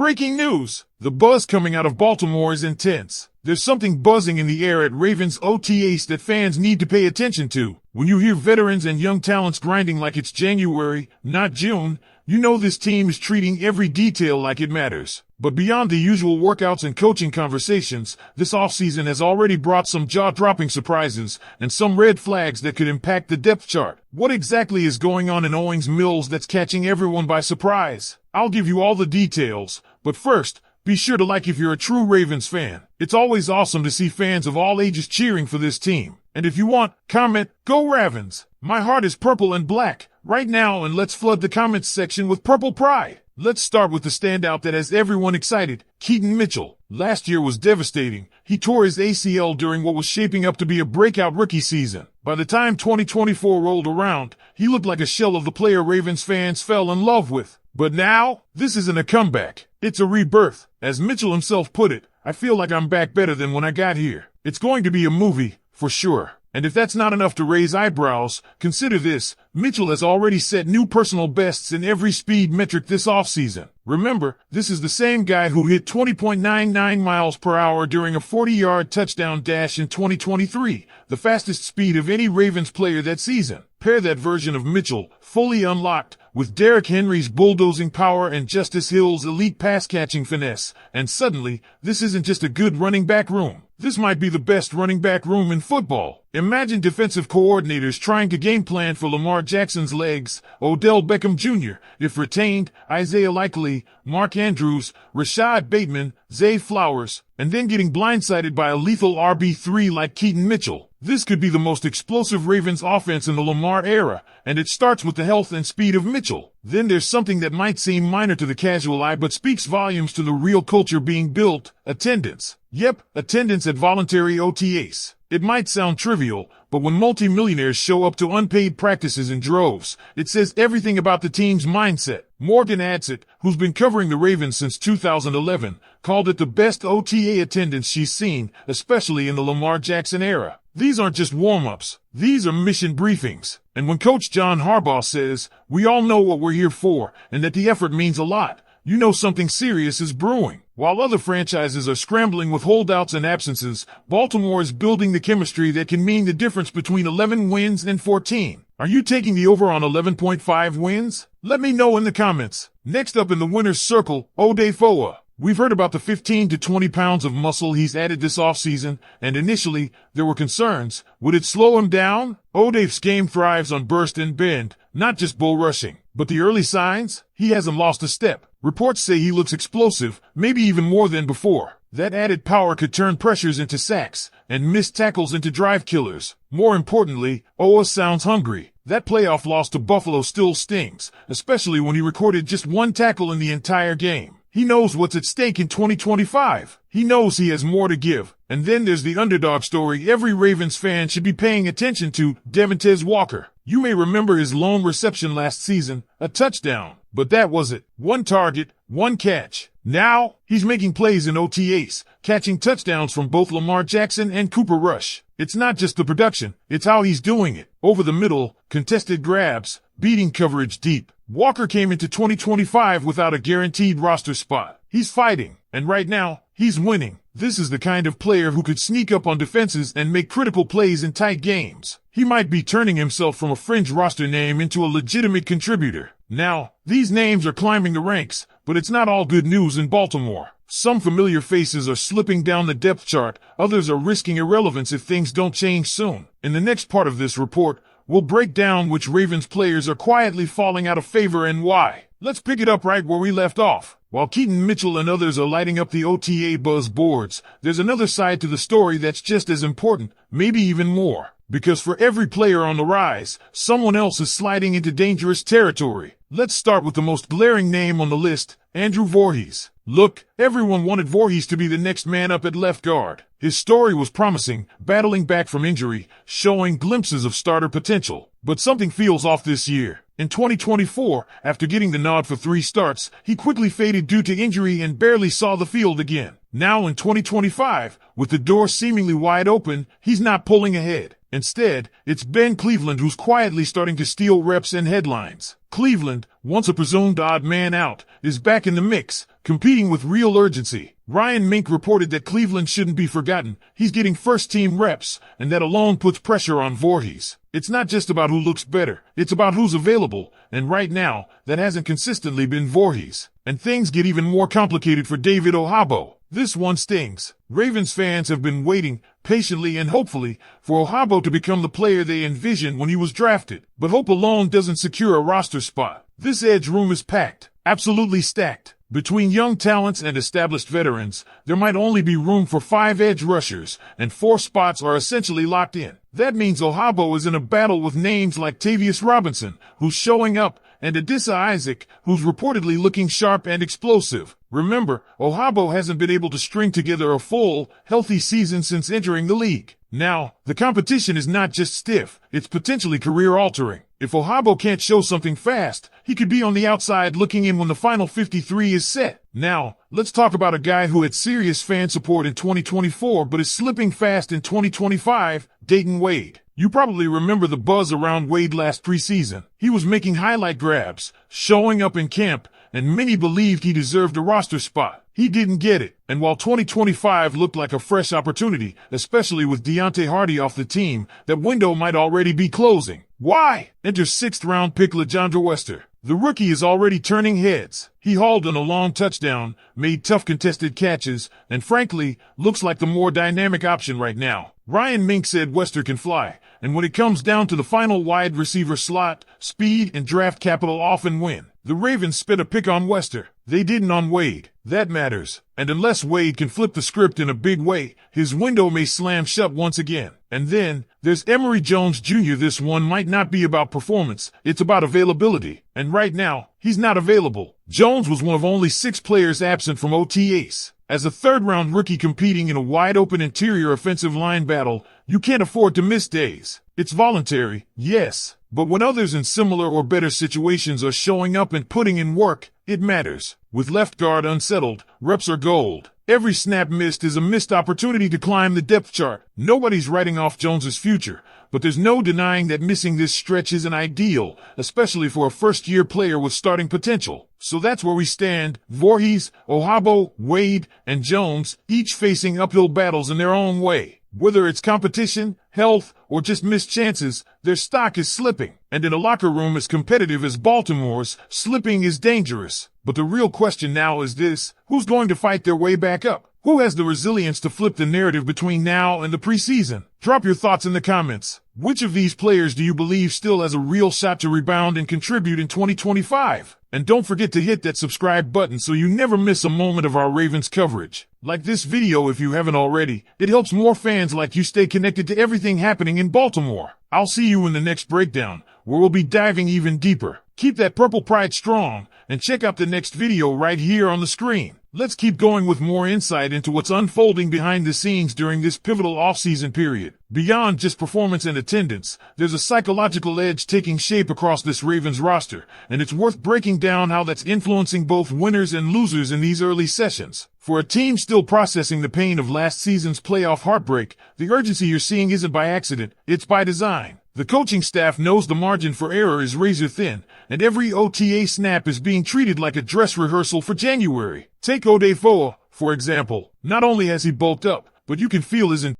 Breaking news! The buzz coming out of Baltimore is intense. There's something buzzing in the air at Ravens OTAs that fans need to pay attention to. When you hear veterans and young talents grinding like it's January, not June, you know this team is treating every detail like it matters. But beyond the usual workouts and coaching conversations, this offseason has already brought some jaw-dropping surprises and some red flags that could impact the depth chart. What exactly is going on in Owings Mills that's catching everyone by surprise? I'll give you all the details, but first, be sure to like if you're a true Ravens fan. It's always awesome to see fans of all ages cheering for this team. And if you want, comment, "Go Ravens." My heart is purple and black right now, and let's flood the comments section with purple pride. Let's start with the standout that has everyone excited, Keaton Mitchell. Last year was devastating. He tore his ACL during what was shaping up to be a breakout rookie season. By the time 2024 rolled around, he looked like a shell of the player Ravens fans fell in love with. But now, this isn't a comeback. It's a rebirth. As Mitchell himself put it, "I feel like I'm back better than when I got here." It's going to be a movie, for sure. And if that's not enough to raise eyebrows, consider this. Mitchell has already set new personal bests in every speed metric this offseason. Remember, this is the same guy who hit 20.99 miles per hour during a 40-yard touchdown dash in 2023, the fastest speed of any Ravens player that season. Pair that version of Mitchell, fully unlocked, with Derrick Henry's bulldozing power and Justice Hill's elite pass-catching finesse, and suddenly, this isn't just a good running back room. This might be the best running back room in football. Imagine defensive coordinators trying to game plan for Lamar Jackson's legs, Odell Beckham Jr., if retained, Isaiah Likely, Mark Andrews, Rashad Bateman, Zay Flowers, and then getting blindsided by a lethal RB3 like Keaton Mitchell. This could be the most explosive Ravens offense in the Lamar era, and it starts with the health and speed of Mitchell. Then there's something that might seem minor to the casual eye but speaks volumes to the real culture being built: attendance. Yep, attendance at voluntary OTAs. It might sound trivial, but when multimillionaires show up to unpaid practices in droves, it says everything about the team's mindset. Morgan Adsit, who's been covering the Ravens since 2011, called it the best OTA attendance she's seen, especially in the Lamar Jackson era. These aren't just warm-ups. These are mission briefings. And when Coach John Harbaugh says, "We all know what we're here for, and that the effort means a lot," you know something serious is brewing. While other franchises are scrambling with holdouts and absences, Baltimore is building the chemistry that can mean the difference between 11 wins and 14. Are you taking the over on 11.5 wins? Let me know in the comments. Next up in the winner's circle, Odafoa. We've heard about the 15 to 20 pounds of muscle he's added this offseason, and initially, there were concerns. Would it slow him down? Odaf's game thrives on burst and bend, not just bull rushing. But the early signs? He hasn't lost a step. Reports say he looks explosive, maybe even more than before. That added power could turn pressures into sacks, and missed tackles into drive killers. More importantly, Oa sounds hungry. That playoff loss to Buffalo still stings, especially when he recorded just one tackle in the entire game. He knows what's at stake in 2025. He knows he has more to give. And then there's the underdog story every Ravens fan should be paying attention to, Devontae Walker. You may remember his lone reception last season, a touchdown. But that was it. One target, one catch. Now, he's making plays in OTAs, catching touchdowns from both Lamar Jackson and Cooper Rush. It's not just the production, it's how he's doing it. Over the middle, contested grabs, beating coverage deep. Walker came into 2025 without a guaranteed roster spot. He's fighting, and right now, he's winning. This is the kind of player who could sneak up on defenses and make critical plays in tight games. He might be turning himself from a fringe roster name into a legitimate contributor. Now, these names are climbing the ranks, but it's not all good news in Baltimore. Some familiar faces are slipping down the depth chart, others are risking irrelevance if things don't change soon. In the next part of this report, we'll break down which Ravens players are quietly falling out of favor and why. Let's pick it up right where we left off. While Keaton Mitchell and others are lighting up the OTA buzz boards, there's another side to the story that's just as important, maybe even more. Because for every player on the rise, someone else is sliding into dangerous territory. Let's start with the most glaring name on the list, Andrew Voorhees. Look, everyone wanted Voorhees to be the next man up at left guard. His story was promising, battling back from injury, showing glimpses of starter potential. But something feels off this year. In 2024, after getting the nod for 3 starts, he quickly faded due to injury and barely saw the field again. Now in 2025, with the door seemingly wide open, he's not pulling ahead. Instead, it's Ben Cleveland who's quietly starting to steal reps and headlines. Cleveland, once a presumed odd man out, is back in the mix, competing with real urgency. Ryan Mink reported that Cleveland shouldn't be forgotten. He's getting first-team reps, and that alone puts pressure on Voorhees. It's not just about who looks better, it's about who's available, and right now, that hasn't consistently been Voorhees. And things get even more complicated for David Ohabo. This one stings. Ravens fans have been waiting, patiently and hopefully, for Ohabo to become the player they envisioned when he was drafted. But hope alone doesn't secure a roster spot. This edge room is packed, absolutely stacked. Between young talents and established veterans, there might only be room for 5 edge rushers, and 4 spots are essentially locked in. That means Ohabo is in a battle with names like Tavius Robinson, who's showing up, and Adissa Isaac, who's reportedly looking sharp and explosive. Remember, Ohabo hasn't been able to string together a full, healthy season since entering the league. Now, the competition is not just stiff, it's potentially career-altering. If Ohabo can't show something fast, he could be on the outside looking in when the final 53 is set. Now, let's talk about a guy who had serious fan support in 2024 but is slipping fast in 2025, Dayton Wade. You probably remember the buzz around Wade last preseason. He was making highlight grabs, showing up in camp, and many believed he deserved a roster spot. He didn't get it, and while 2025 looked like a fresh opportunity, especially with Deontay Hardy off the team, that window might already be closing. Why? Enter 6th-round pick LeJandre Wester. The rookie is already turning heads. He hauled in a long touchdown, made tough contested catches, and frankly, looks like the more dynamic option right now. Ryan Mink said Wester can fly, and when it comes down to the final wide receiver slot, speed and draft capital often win. The Ravens spent a pick on Wester. They didn't on Wade. That matters. And unless Wade can flip the script in a big way, his window may slam shut once again. And then, there's Emory Jones Jr. This one might not be about performance, it's about availability. And right now, he's not available. Jones was one of only 6 players absent from OTAs. As a 3rd-round rookie competing in a wide-open interior offensive line battle, you can't afford to miss days. It's voluntary, yes, but when others in similar or better situations are showing up and putting in work, it matters. With left guard unsettled, reps are gold. Every snap missed is a missed opportunity to climb the depth chart. Nobody's writing off Jones's future, but there's no denying that missing this stretch isn't ideal, especially for a first-year player with starting potential. So that's where we stand. Voorhees, Ohabo, Wade, and Jones, each facing uphill battles in their own way. Whether it's competition, health, or just missed chances, their stock is slipping. And in a locker room as competitive as Baltimore's, slipping is dangerous. But the real question now is this: who's going to fight their way back up? Who has the resilience to flip the narrative between now and the preseason? Drop your thoughts in the comments. Which of these players do you believe still has a real shot to rebound and contribute in 2025? And don't forget to hit that subscribe button so you never miss a moment of our Ravens coverage. Like this video if you haven't already. It helps more fans like you stay connected to everything happening in Baltimore. I'll see you in the next breakdown, where we'll be diving even deeper. Keep that purple pride strong, and check out the next video right here on the screen. Let's keep going with more insight into what's unfolding behind the scenes during this pivotal offseason period. Beyond just performance and attendance, there's a psychological edge taking shape across this Ravens roster, and it's worth breaking down how that's influencing both winners and losers in these early sessions. For a team still processing the pain of last season's playoff heartbreak, the urgency you're seeing isn't by accident, it's by design. The coaching staff knows the margin for error is razor thin, and every OTA snap is being treated like a dress rehearsal for January. Take Odafoa, for example. Not only has he bulked up, but you can feel his